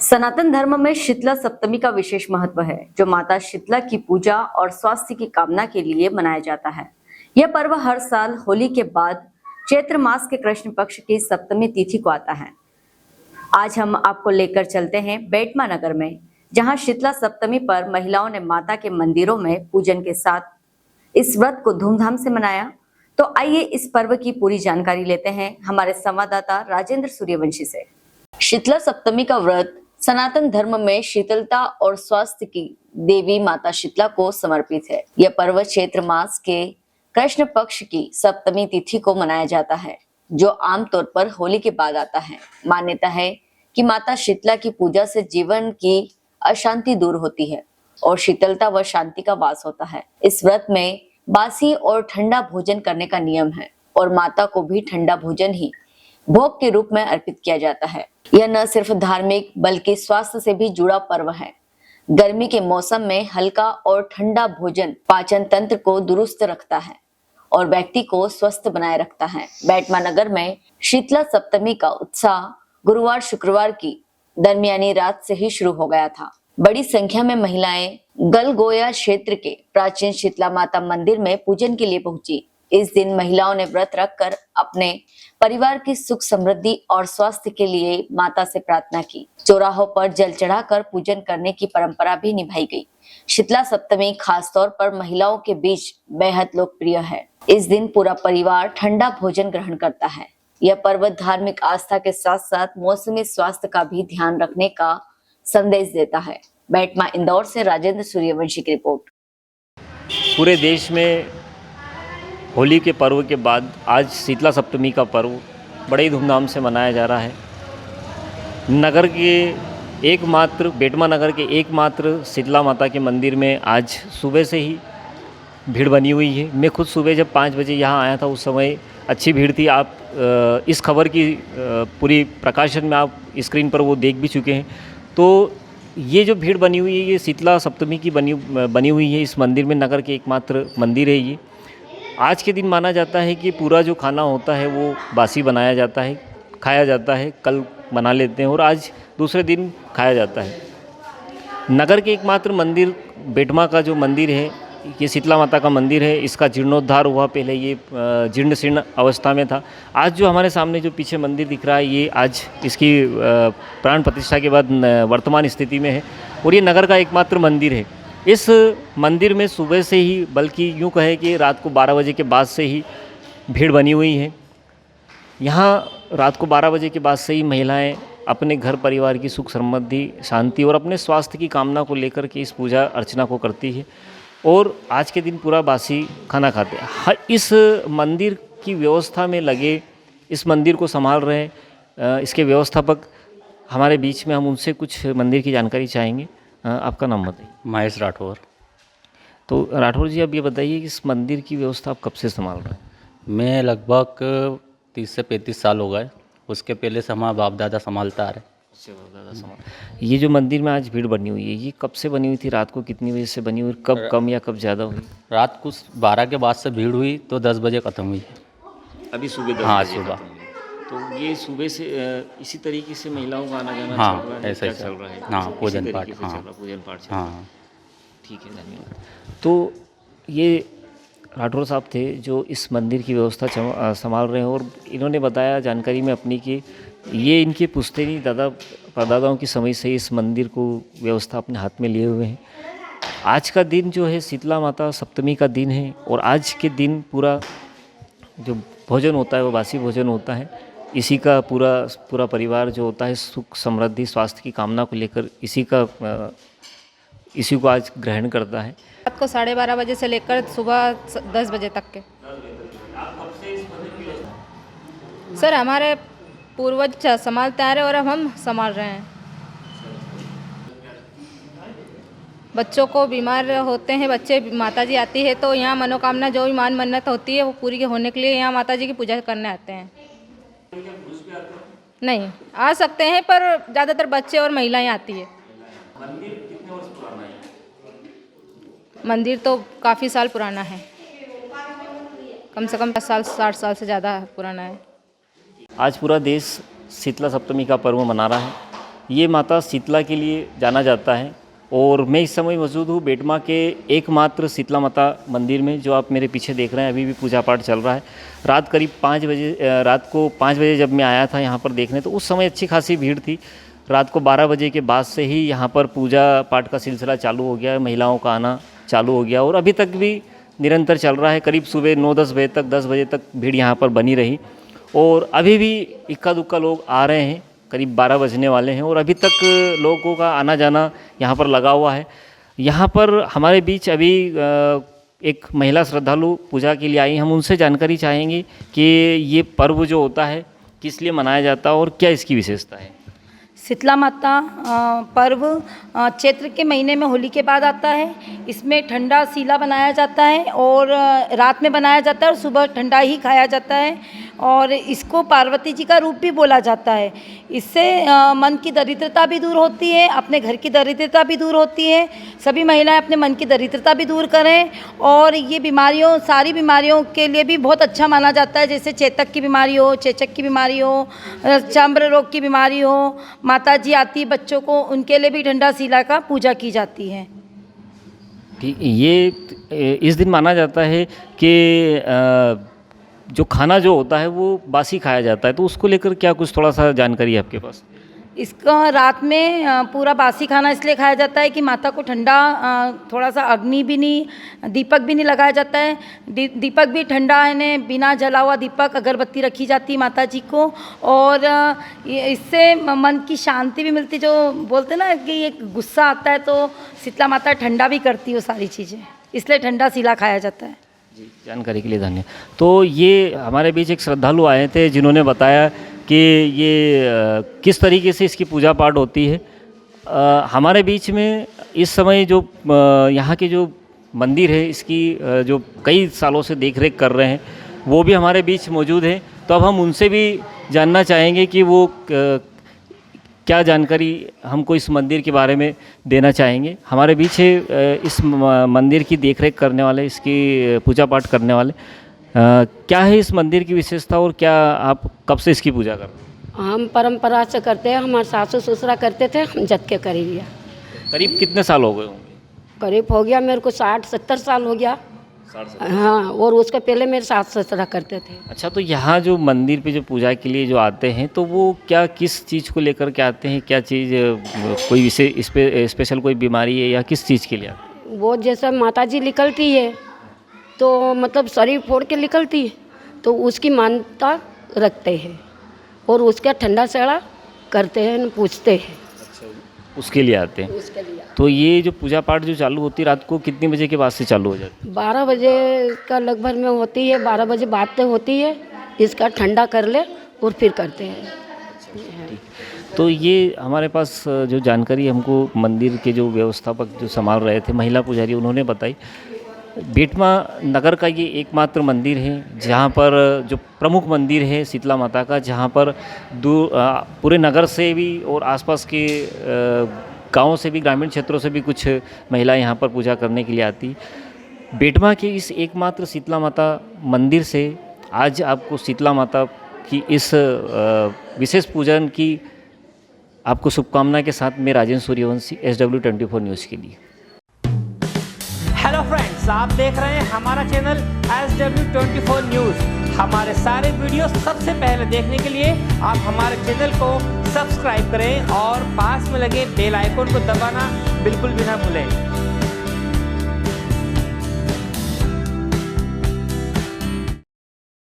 सनातन धर्म में शीतला सप्तमी का विशेष महत्व है, जो माता शीतला की पूजा और स्वास्थ्य की कामना के लिए मनाया जाता है। यह पर्व हर साल होली के बाद चैत्र मास के कृष्ण पक्ष की सप्तमी तिथि को आता है। आज हम आपको लेकर चलते हैं बेटमा नगर में, जहां शीतला सप्तमी पर महिलाओं ने माता के मंदिरों में पूजन के साथ इस व्रत को धूमधाम से मनाया। तो आइए इस पर्व की पूरी जानकारी लेते हैं हमारे संवाददाता राजेंद्र सूर्यवंशी से। शीतला सप्तमी का व्रत सनातन धर्म में शीतलता और स्वास्थ्य की देवी माता शीतला को समर्पित है। यह पर्व चैत्र मास के कृष्ण पक्ष की सप्तमी तिथि को मनाया जाता है, जो आमतौर पर होली के बाद आता है। मान्यता है कि माता शीतला की पूजा से जीवन की अशांति दूर होती है और शीतलता व शांति का वास होता है। इस व्रत में बासी और ठंडा भोजन करने का नियम है और माता को भी ठंडा भोजन ही भोग के रूप में अर्पित किया जाता है। यह न सिर्फ धार्मिक बल्कि स्वास्थ्य से भी जुड़ा पर्व है। गर्मी के मौसम में हल्का और ठंडा भोजन पाचन तंत्र को दुरुस्त रखता है और व्यक्ति को स्वस्थ बनाए रखता है। बेटमा नगर में शीतला सप्तमी का उत्साह गुरुवार शुक्रवार की दरमियानी रात से ही शुरू हो गया था। बड़ी संख्या में महिलाएं गलगोया क्षेत्र के प्राचीन शीतला माता मंदिर में पूजन के लिए पहुंची। इस दिन महिलाओं ने व्रत रखकर अपने परिवार की सुख समृद्धि और स्वास्थ्य के लिए माता से प्रार्थना की। चौराहों पर जल चढ़ाकर पूजन करने की परंपरा भी निभाई गई। शीतला सप्तमी खासतौर पर महिलाओं के बीच बेहद लोकप्रिय है। इस दिन पूरा परिवार ठंडा भोजन ग्रहण करता है। यह पर्व धार्मिक आस्था के साथ साथ मौसमी स्वास्थ्य का भी ध्यान रखने का संदेश देता है। बेटमा इंदौर से राजेंद्र सूर्यवंशी की रिपोर्ट। पूरे देश में होली के पर्व के बाद आज शीतला सप्तमी का पर्व बड़े ही धूमधाम से मनाया जा रहा है। नगर के एकमात्र बेटमा नगर के एकमात्र शीतला माता के मंदिर में आज सुबह से ही भीड़ बनी हुई है। मैं खुद सुबह जब 5 बजे यहाँ आया था, उस समय अच्छी भीड़ थी। आप इस खबर की पूरी प्रकाशन में आप स्क्रीन पर वो देख भी चुके हैं। तो ये जो भीड़ बनी हुई है, ये शीतला सप्तमी की बनी हुई है। इस मंदिर में नगर के एकमात्र मंदिर है ये। आज के दिन माना जाता है कि पूरा जो खाना होता है वो बासी बनाया जाता है, खाया जाता है। कल बना लेते हैं और आज दूसरे दिन खाया जाता है। नगर के एकमात्र मंदिर बेटमा का जो मंदिर है, ये शीतला माता का मंदिर है। इसका जीर्णोद्धार हुआ, पहले ये जीर्ण शीर्ण अवस्था में था। आज जो हमारे सामने जो पीछे मंदिर दिख रहा है, ये आज इसकी प्राण प्रतिष्ठा के बाद वर्तमान स्थिति में है और ये नगर का एकमात्र मंदिर है। इस मंदिर में सुबह से ही, बल्कि यूँ कहे कि रात को 12 बजे के बाद से ही भीड़ बनी हुई है। यहाँ रात को 12 बजे के बाद से ही महिलाएं अपने घर परिवार की सुख समृद्धि, शांति और अपने स्वास्थ्य की कामना को लेकर के इस पूजा अर्चना को करती है और आज के दिन पूरा बासी खाना खाते हैं। इस मंदिर की व्यवस्था में लगे, इस मंदिर को संभाल रहे इसके व्यवस्थापक हमारे बीच में, हम उनसे कुछ मंदिर की जानकारी चाहेंगे। आपका नाम बताइए। महेश राठौर। तो राठौर जी, अब ये बताइए कि इस मंदिर की व्यवस्था आप कब से संभाल रहे हैं? मैं लगभग 30 से 35 साल हो गए। उसके पहले से हमारा बाप दादा संभालता आ रहे। ये जो मंदिर में आज भीड़ बनी हुई है, ये कब से बनी हुई थी? रात को कितनी बजे से बनी हुई? कब कम या कब ज़्यादा हुई? रात को 12 के बाद से भीड़ हुई तो 10 बजे ख़त्म हुई। अभी सुबह 10 हाँ, बजे सुबह। तो ये सुबह से इसी तरीके से महिलाओं का आना जाना हाँ, चल रहा है? ऐसा ही क्या चल रहा है? हाँ, इसी पूजन तरीके पाठ, से हाँ। चल रहा है, पूजन पाठ चल रहा है। हाँ, ठीक है, धन्यवाद। तो ये राठौर साहब थे जो इस मंदिर की व्यवस्था संभाल रहे हैं और इन्होंने बताया जानकारी में अपनी कि ये इनके पुश्तैनी दादा परदादाओं की समय से इस मंदिर को व्यवस्था अपने हाथ में लिए हुए हैं। आज का दिन जो है शीतला माता सप्तमी का दिन है और आज के दिन पूरा जो भोजन होता है वो बासी भोजन होता है। इसी का पूरा परिवार जो होता है सुख समृद्धि स्वास्थ्य की कामना को लेकर इसी को आज ग्रहण करता है। रात को 12:30 बजे से लेकर सुबह 10 बजे तक के। सर, हमारे पूर्वज संभालते आ रहे और अब हम संभाल रहे हैं। बच्चों को बीमार होते हैं बच्चे, माताजी आती है तो यहाँ मनोकामना जो भी मान मन्नत होती है वो पूरी होने के लिए यहाँ माताजी की पूजा करने आते हैं। नहीं आ सकते हैं, पर ज़्यादातर बच्चे और महिलाएं आती है। मंदिर तो काफ़ी साल पुराना है, कम से कम 60 साल से ज़्यादा पुराना है। आज पूरा देश शीतला सप्तमी का पर्व मना रहा है। ये माता शीतला के लिए जाना जाता है और मैं इस समय मौजूद हूँ बेटमा के एकमात्र शीतला माता मंदिर में, जो आप मेरे पीछे देख रहे हैं। अभी भी पूजा पाठ चल रहा है। रात करीब 5 बजे, रात को 5 बजे जब मैं आया था यहाँ पर देखने, तो उस समय अच्छी खासी भीड़ थी। रात को 12 बजे के बाद से ही यहाँ पर पूजा पाठ का सिलसिला चालू हो गया, महिलाओं का आना चालू हो गया और अभी तक भी निरंतर चल रहा है। करीब सुबह 9-10 बजे तक, 10 बजे तक भीड़ यहाँ पर बनी रही और अभी भी इक्का दुक्का लोग आ रहे हैं। करीब 12 बजने वाले हैं और अभी तक लोगों का आना जाना यहाँ पर लगा हुआ है। यहाँ पर हमारे बीच अभी एक महिला श्रद्धालु पूजा के लिए आई। हम उनसे जानकारी चाहेंगे कि ये पर्व जो होता है किस लिए मनाया जाता है और क्या इसकी विशेषता है। शीतला माता पर्व चैत्र के महीने में होली के बाद आता है। इसमें ठंडा सीला बनाया जाता है और रात में बनाया जाता है और सुबह ठंडा ही खाया जाता है और इसको पार्वती जी का रूप भी बोला जाता है। इससे मन की दरिद्रता भी दूर होती है, अपने घर की दरिद्रता भी दूर होती है। सभी महिलाएं अपने मन की दरिद्रता भी दूर करें और ये बीमारियों, सारी बीमारियों के लिए भी बहुत अच्छा माना जाता है। जैसे चेतक की बीमारी हो, चेचक की बीमारी हो, चर्म रोग की बीमारी हो, माता जी आती है बच्चों को, उनके लिए भी ठंडा सीला का पूजा की जाती है। ठीक, ये इस दिन माना जाता है कि जो खाना जो होता है वो बासी खाया जाता है, तो उसको लेकर क्या कुछ थोड़ा सा जानकारी है आपके पास। इसका रात में पूरा बासी खाना इसलिए खाया जाता है कि माता को ठंडा, थोड़ा सा अग्नि भी नहीं, दीपक भी नहीं लगाया जाता है। दीपक भी ठंडा है, बिना जला हुआ दीपक, अगरबत्ती रखी जाती है माता जी को और इससे मन की शांति भी मिलती। जो बोलते ना कि एक गुस्सा आता है तो शीतला माता ठंडा भी करती है वो सारी चीज़ें, इसलिए ठंडा सीला खाया जाता है। जी, जानकारी के लिए धन्यवाद। तो ये हमारे बीच एक श्रद्धालु आए थे जिन्होंने बताया कि ये किस तरीके से इसकी पूजा पाठ होती है। हमारे बीच में इस समय जो यहाँ के जो मंदिर है इसकी जो कई सालों से देख रेख कर रहे हैं वो भी हमारे बीच मौजूद हैं। तो अब हम उनसे भी जानना चाहेंगे कि वो क्या जानकारी हमको इस मंदिर के बारे में देना चाहेंगे। हमारे बीच इस मंदिर की देखरेख करने वाले, इसकी पूजा पाठ करने वाले। क्या है इस मंदिर की विशेषता और क्या आप कब से इसकी पूजा कर रहे हैं। हम परंपरा से करते हैं, हमारे सासू ससुरा करते थे, हम जद के कर लिया। करीब कितने साल हो गए होंगे। करीब हो गया मेरे को 60-70 साल हो गया। हाँ, और उसके पहले मेरे सास ससुरा करते थे। अच्छा, तो यहाँ जो मंदिर पे जो पूजा के लिए जो आते हैं तो वो क्या किस चीज़ को लेकर के आते हैं, क्या चीज़, कोई विशेष स्पेशल कोई बीमारी है या किस चीज़ के लिए आते हैं। वो जैसा माता जी निकलती है तो मतलब शरीर फोड़ के निकलती है तो उसकी मान्यता रखते हैं और उसका ठंडा सेड़ा करते हैं, पूछते हैं। उसके लिए आते हैं। उसके लिए तो ये जो पूजा पाठ जो चालू होती है रात को कितने बजे के बाद से चालू हो जाती है। 12 बजे का लगभग में होती है, 12 बजे बाद से होती है। इसका ठंडा कर ले और फिर करते हैं। तो ये हमारे पास जो जानकारी हमको मंदिर के जो व्यवस्थापक जो संभाल रहे थे, महिला पुजारी, उन्होंने बताई बेटमा नगर का ये एकमात्र मंदिर है जहाँ पर जो प्रमुख मंदिर है शीतला माता का, जहाँ पर पूरे नगर से भी और आसपास के गाँव से भी, ग्रामीण क्षेत्रों से भी कुछ महिलाएं यहाँ पर पूजा करने के लिए आती। बेटमा के इस एकमात्र शीतला माता मंदिर से आज आपको शीतला माता की इस विशेष पूजन की आपको शुभकामना के साथ मैं राजेंद्र सूर्यवंशी, SW24 न्यूज़ के लिए। हेलो फ्रेंड्स, आप देख रहे हैं हमारा चैनल SW24 न्यूज़। हमारे सारे वीडियो सबसे पहले देखने के लिए आप हमारे चैनल को सब्सक्राइब करें और पास में लगे बेल आइकन को दबाना बिल्कुल भी ना भूलें।